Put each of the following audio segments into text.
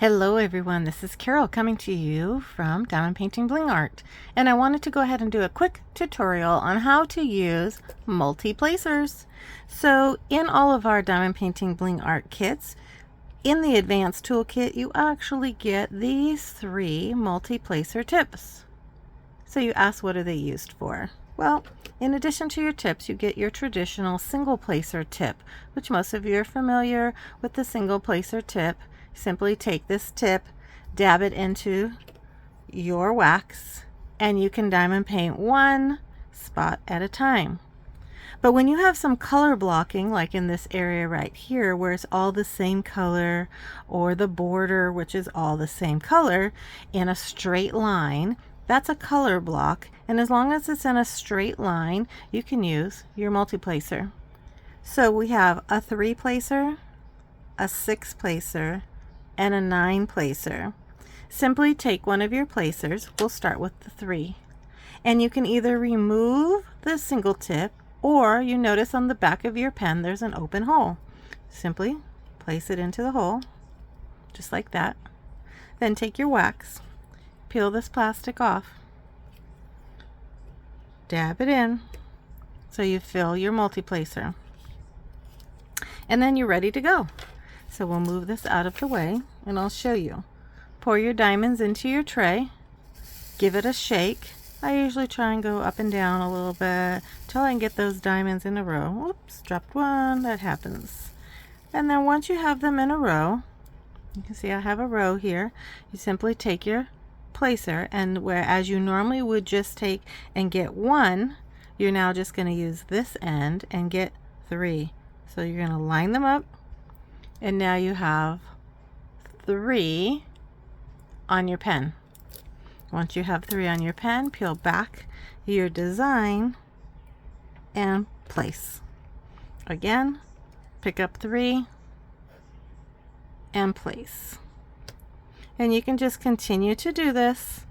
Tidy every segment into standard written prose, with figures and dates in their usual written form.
Hello everyone, this is Carol coming to you from Diamond Painting Bling Art, and I wanted to go ahead and do a quick tutorial on how to use multi-placers. So in all of our Diamond Painting Bling Art kits, in the advanced toolkit you actually get these 3 multi-placer tips. So you ask, what are they used for? Well, in addition to your tips, you get your traditional single placer tip, which most of you are familiar with. The single placer tip, simply take this tip, dab it into your wax, and you can diamond paint one spot at a time. But when you have some color blocking, like in this area right here where it's all the same color, or the border which is all the same color in a straight line, that's a color block, and as long as it's in a straight line you can use your multi-placer. So we have a 3 placer, a 6 placer, and a 9 placer. Simply take one of your placers, we'll start with the 3, and you can either remove the single tip, or you notice on the back of your pen there's an open hole. Simply place it into the hole, just like that. Then take your wax, peel this plastic off, dab it in so you fill your multi-placer, and then you're ready to go. So we'll move this out of the way and I'll show you. Pour your diamonds into your tray, give it a shake. I usually try and go up and down a little bit till I can get those diamonds in a row. Oops, dropped one, that happens. And then once you have them in a row, you can see I have a row here, you simply take your placer, and whereas you normally would just take and get 1, you're now just going to use this end and get 3. So you're going to line them up, and now you have 3 on your pen. Once you have 3 on your pen, peel back your design and place. Again, pick up 3 and place. And you can just continue to do this,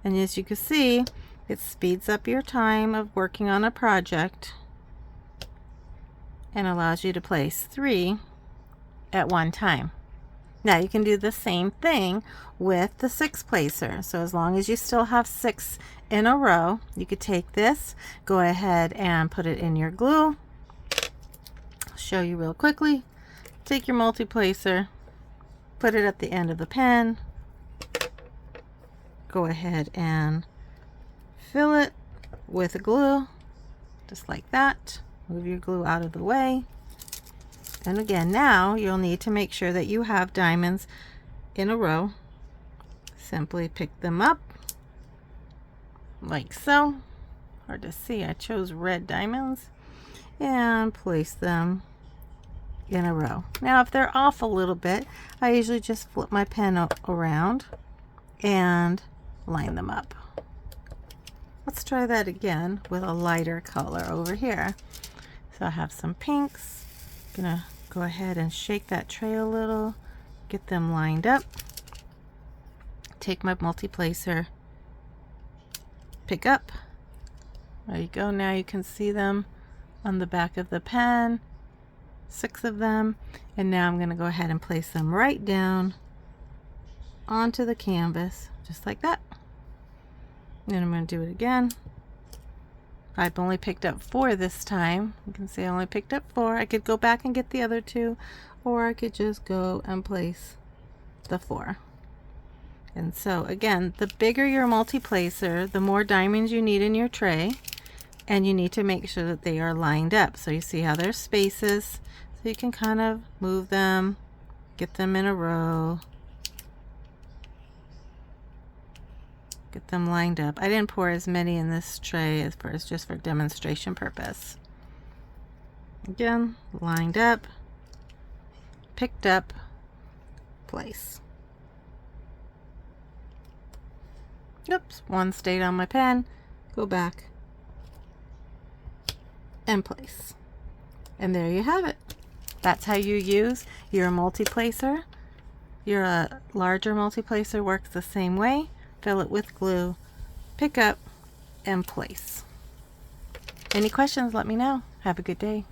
and as you can see, it speeds up your time of working on a project and allows you to place 3 at one time. Now you can do the same thing with the 6 placer. So as long as you still have 6 in a row, you could take this, go ahead and put it in your glue. I'll show you real quickly. Take your multi-placer, put it at the end of the pen, go ahead and fill it with glue, just like that. Move your glue out of the way. And again, now you'll need to make sure that you have diamonds in a row. Simply pick them up like so. Hard to see, I chose red diamonds, and place them in a row. Now if they're off a little bit, I usually just flip my pen around and line them up. Let's try that again with a lighter color over here. So I have some pinks. Gonna go ahead and shake that tray a little, get them lined up, take my multi-placer, pick up. There you go. Now you can see them on the back of the pen, 6 of them, and now I'm going to go ahead and place them right down onto the canvas, just like that. And I'm going to do it again. I've only picked up 4 this time. You can see I only picked up 4. I could go back and get the other 2, or I could just go and place the 4. And so again, the bigger your multi-placer, the more diamonds you need in your tray, and you need to make sure that they are lined up. So you see how there's spaces, so you can kind of move them, get them in a row, get them lined up. I didn't pour as many in this tray as far as just for demonstration purpose. Again, lined up, picked up, place. Oops, 1 stayed on my pen, go back and place. And there you have it. That's how you use your multi-placer. Your larger multi-placer works the same way. Fill it with glue, pick up, and place. Any questions, let me know. Have a good day.